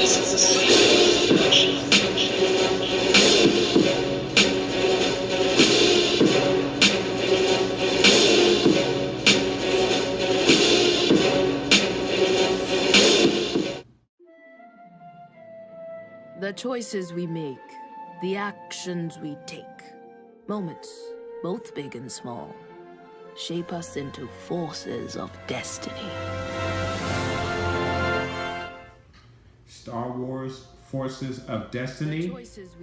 The choices we make, the actions we take, moments, both big and small, shape us into forces of destiny. Star Wars Forces of Destiny,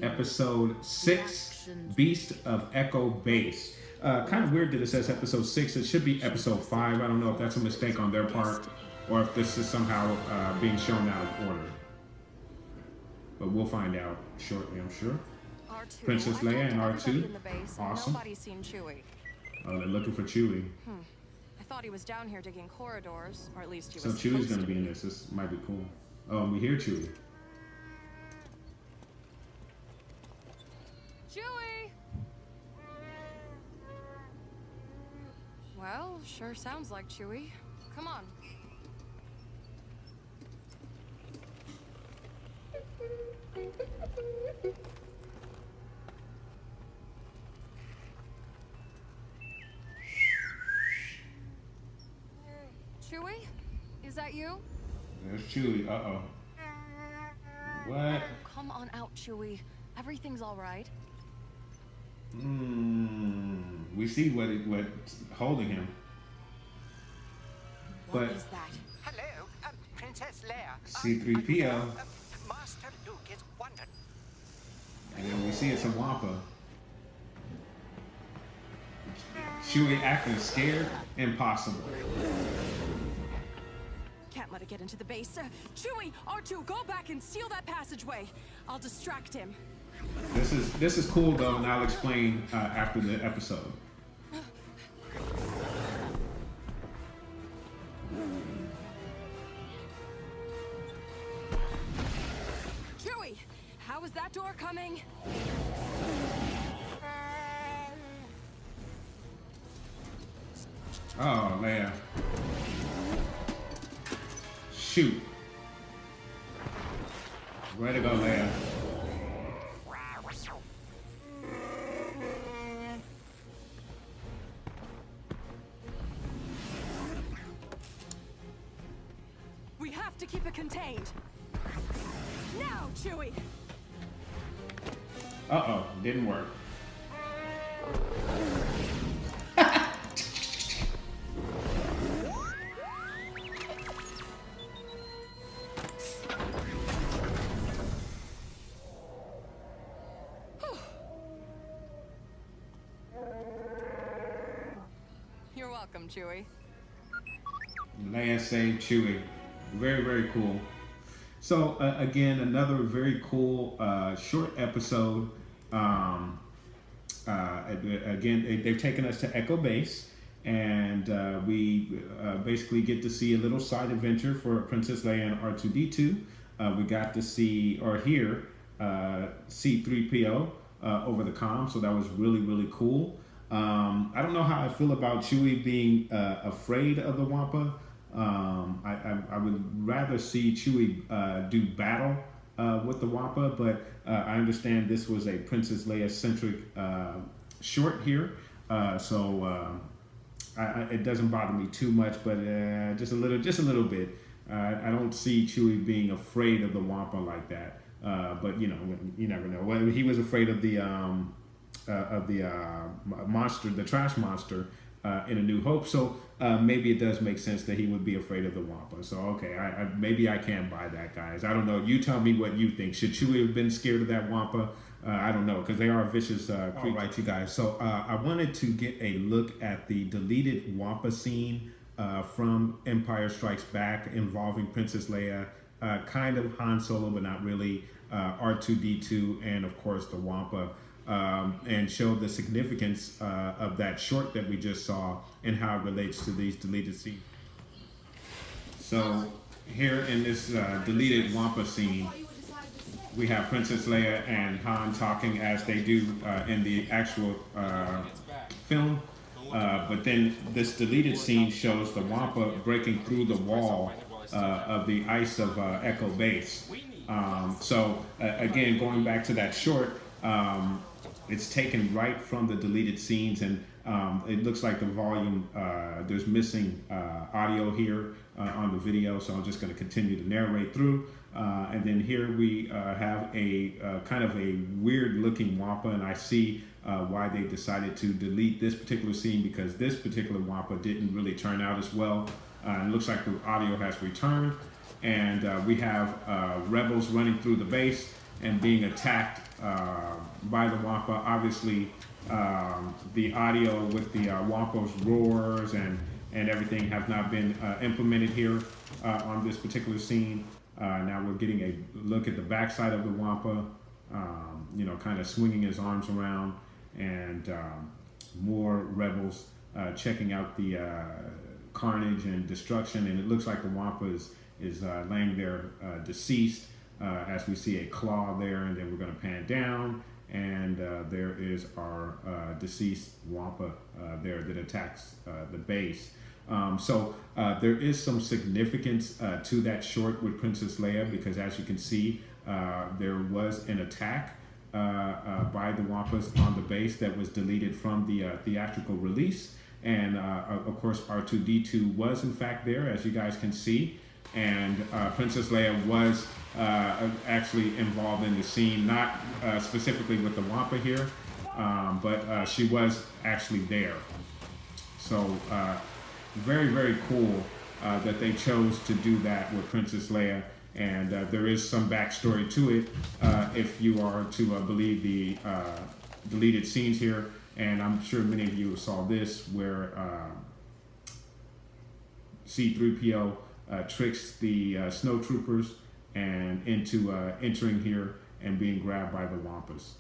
Episode 6, Beast of Echo Base. Kind of weird that it says Episode 6. It should be Episode 5. I don't know if that's a mistake on their part or if this is somehow being shown out of order. But we'll find out shortly, I'm sure. R2. Princess Leia and R2. Awesome. Nobody's seen Chewie. Oh, they're looking for Chewie. I thought he was down here digging corridors, or at least he So was. Chewie's going to be in this. This might be cool. Oh, and we hear Chewie. Chewie! Well, sure sounds like Chewie. Come on. Chewie? Is that you? There's Chewie. Uh-oh. What? Oh, come on out, Chewie. Everything's all right. We see what's holding him. What is that? Hello, Princess Leia. C-3PO. Master Luke is wondering. And then we see it's a Wampa. Chewie acting scared? Impossible. Can't let it get into the base. Chewie, R2, go back and seal that passageway. I'll distract him. This is cool though, and I'll explain after the episode. Chewie, how is that door coming? Oh, Leia. Shoot. Way to go, Leia. We have to keep it contained. Now, Chewie! Uh-oh, didn't work. You're welcome, Chewie. Leia saved Chewie. Very, very cool. So again, another very cool short episode. Again, they've taken us to Echo Base, and we basically get to see a little side adventure for Princess Leia and R2-D2. We got to see or hear C-3PO over the comm, so that was really, really cool. I don't know how I feel about Chewie being afraid of the Wampa. I would rather see Chewie do battle with the Wampa, but I understand this was a Princess Leia centric short here, so it doesn't bother me too much, but just a little bit. I don't see Chewie being afraid of the Wampa like that, but you know, you never know. Well, he was afraid of the monster, the trash monster. In A New Hope, so maybe it does make sense that he would be afraid of the Wampa. So okay, maybe I can buy that, guys. I don't know. You tell me what you think. Should Chewie have been scared of that Wampa? I don't know, because they are vicious creatures. All right, you guys. So I wanted to get a look at the deleted Wampa scene from Empire Strikes Back involving Princess Leia, kind of Han Solo, but not really, R2-D2, and of course the Wampa. And show the significance of that short that we just saw and how it relates to these deleted scenes. So here in this deleted Wampa scene, we have Princess Leia and Han talking as they do in the actual film. But then this deleted scene shows the Wampa breaking through the wall of the ice of Echo Base. Again, going back to that short, it's taken right from the deleted scenes, and it looks like the volume, there's missing audio here on the video, so I'm just going to continue to narrate through. And then here we have a kind of a weird looking Wampa, and I see why they decided to delete this particular scene, because this particular Wampa didn't really turn out as well. It looks like the audio has returned, and we have rebels running through the base and being attacked by the Wampa. Obviously, the audio with the Wampa's roars and everything have not been implemented here on this particular scene. Now we're getting a look at the backside of the Wampa, you know, kind of swinging his arms around, and more rebels checking out the carnage and destruction. And it looks like the Wampa is laying there deceased, as we see a claw there, and then we're going to pan down, and there is our deceased Wampa there that attacks the base. There is some significance to that short with Princess Leia, because as you can see, there was an attack by the Wampas on the base that was deleted from the theatrical release. And of course, R2-D2 was in fact there, as you guys can see. And Princess Leia was actually involved in the scene, not specifically with the Wampa here, but she was actually there. So very, very cool that they chose to do that with Princess Leia. And there is some backstory to it, if you are to believe the deleted scenes here. And I'm sure many of you saw this, where C-3PO tricks the snowtroopers and into entering here and being grabbed by the Wampas.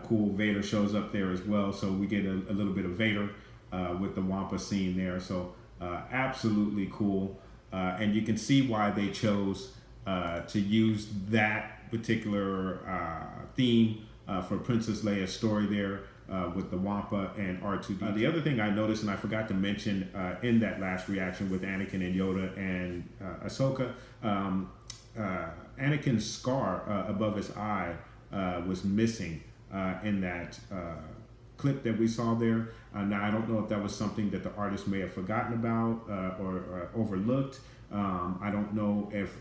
Cool Vader shows up there as well, so we get a little bit of Vader with the Wampa scene there. So absolutely cool, and you can see why they chose to use that particular theme for Princess Leia's story there, with the Wampa and R2-D2. The other thing I noticed, and I forgot to mention in that last reaction with Anakin and Yoda and Ahsoka, Anakin's scar above his eye was missing in that clip that we saw there. Now, I don't know if that was something that the artist may have forgotten about or overlooked. I don't know if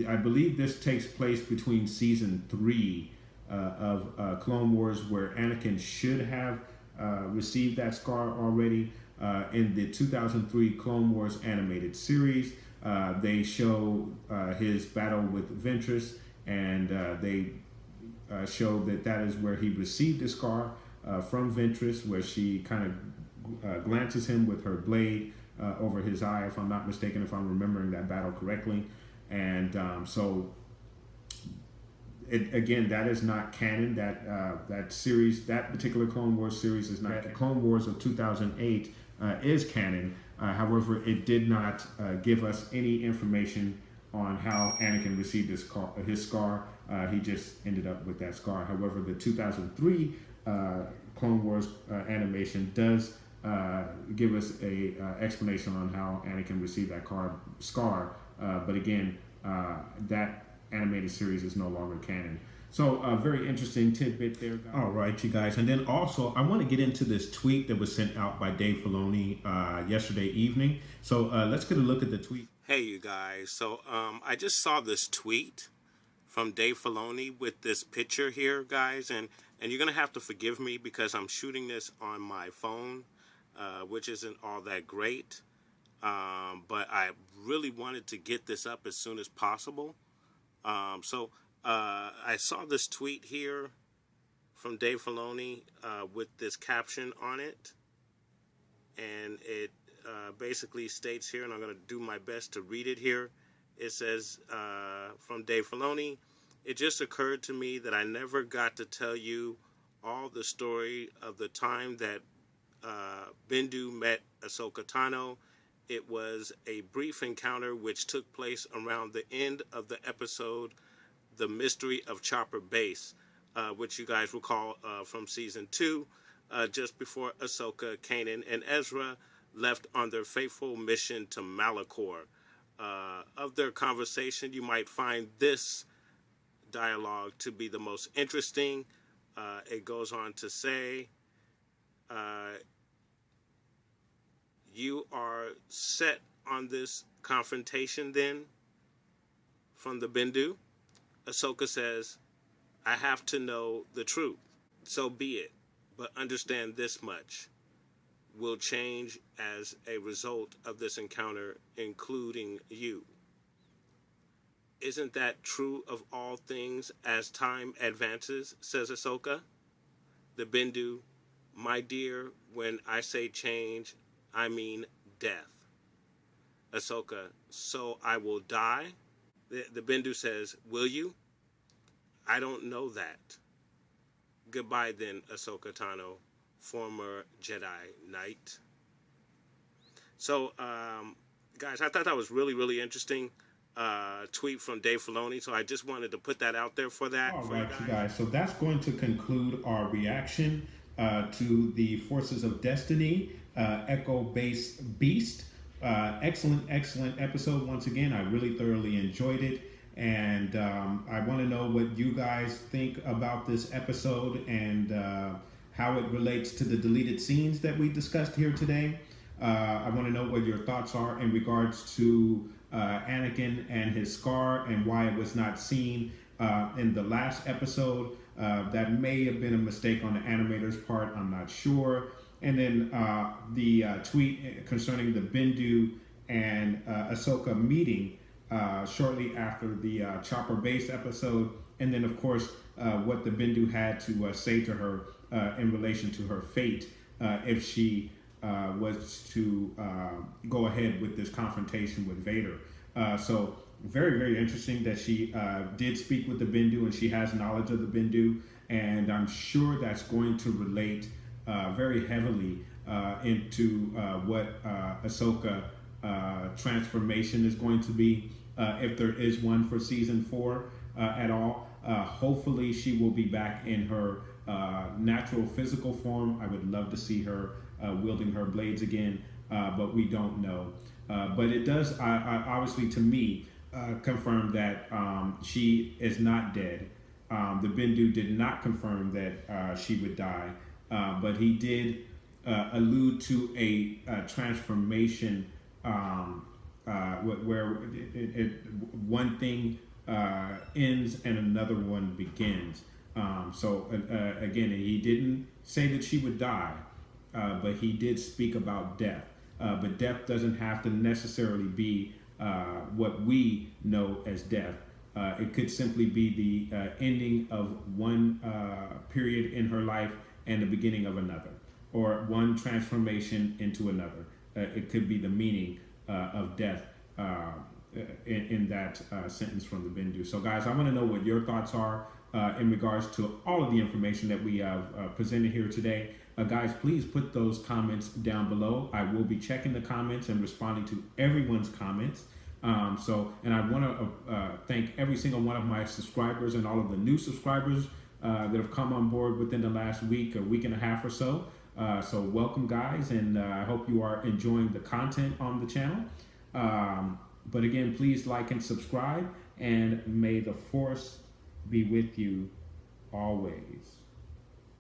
I believe this takes place between season 3 of Clone Wars, where Anakin should have received that scar already. In the 2003 Clone Wars animated series, they show his battle with Ventress, and they show that is where he received the scar from Ventress, where she kind of glances him with her blade over his eye, if I'm not mistaken, if I'm remembering that battle correctly. And again, that is not canon. That series, that particular Clone Wars series, is not. Clone Wars of 2008 is canon. However, it did not give us any information on how Anakin received his scar. He just ended up with that scar. However, the 2003 Clone Wars animation does give us a explanation on how Anakin received that scar. But again, that animated series is no longer canon. So a very interesting tidbit there, guys. All right, you guys. And then also, I want to get into this tweet that was sent out by Dave Filoni yesterday evening. So let's get a look at the tweet. Hey, you guys. So I just saw this tweet from Dave Filoni with this picture here, guys. And you're going to have to forgive me because I'm shooting this on my phone, which isn't all that great. But I really wanted to get this up as soon as possible. I saw this tweet here from Dave Filoni with this caption on it. And it basically states here, and I'm going to do my best to read it here. It says, from Dave Filoni, "It just occurred to me that I never got to tell you all the story of the time that Bendu met Ahsoka Tano. It was a brief encounter which took place around the end of the episode, The Mystery of Chopper Base, which you guys recall from season 2, just before Ahsoka, Kanan, and Ezra left on their fateful mission to Malachor. Of their conversation, you might find this dialogue to be the most interesting. It goes on to say, you are set on this confrontation then from the Bendu? Ahsoka says, I have to know the truth. So be it. But understand this much. Will change as a result of this encounter, including you. Isn't that true of all things as time advances, says Ahsoka? The Bendu, my dear, when I say change, I mean death. Ahsoka, so I will die? The Bendu says, will you? I don't know that. Goodbye then, Ahsoka Tano, former Jedi Knight. So, guys, I thought that was really, really interesting. Tweet from Dave Filoni, so I just wanted to put that out there for that. All right, you guys. So that's going to conclude our reaction to the Forces of Destiny Echo Base Beast. Excellent episode. Once again, I really thoroughly enjoyed it, and I want to know what you guys think about this episode and how it relates to the deleted scenes that we discussed here today. I want to know what your thoughts are in regards to Anakin and his scar and why it was not seen in the last episode. That may have been a mistake on the animator's part. I'm not sure. And then the tweet concerning the Bendu and Ahsoka meeting shortly after the Chopper Base episode. And then, of course, what the Bendu had to say to her in relation to her fate if she was to go ahead with this confrontation with Vader. So very, very interesting that she did speak with the Bendu and she has knowledge of the Bendu. And I'm sure that's going to relate very heavily into what Ahsoka transformation is going to be, if there is one for season 4 at all. Hopefully she will be back in her natural physical form. I would love to see her wielding her blades again, but we don't know. But it does, obviously, to me, confirm that she is not dead. The Bendu did not confirm that she would die, but he did allude to a transformation where one thing ends and another one begins. So again, he didn't say that she would die, but he did speak about death. But death doesn't have to necessarily be what we know as death. It could simply be the ending of one period in her life and the beginning of another, or one transformation into another. It could be the meaning of death in that sentence from the Bendu. So guys, I want to know what your thoughts are in regards to all of the information that we have presented here today. Guys, please put those comments down below. I will be checking the comments and responding to everyone's comments. And I want to thank every single one of my subscribers and all of the new subscribers that have come on board within the last week and a half or so. So welcome, guys, and I hope you are enjoying the content on the channel. But again, please like and subscribe, and may the Force be with you always.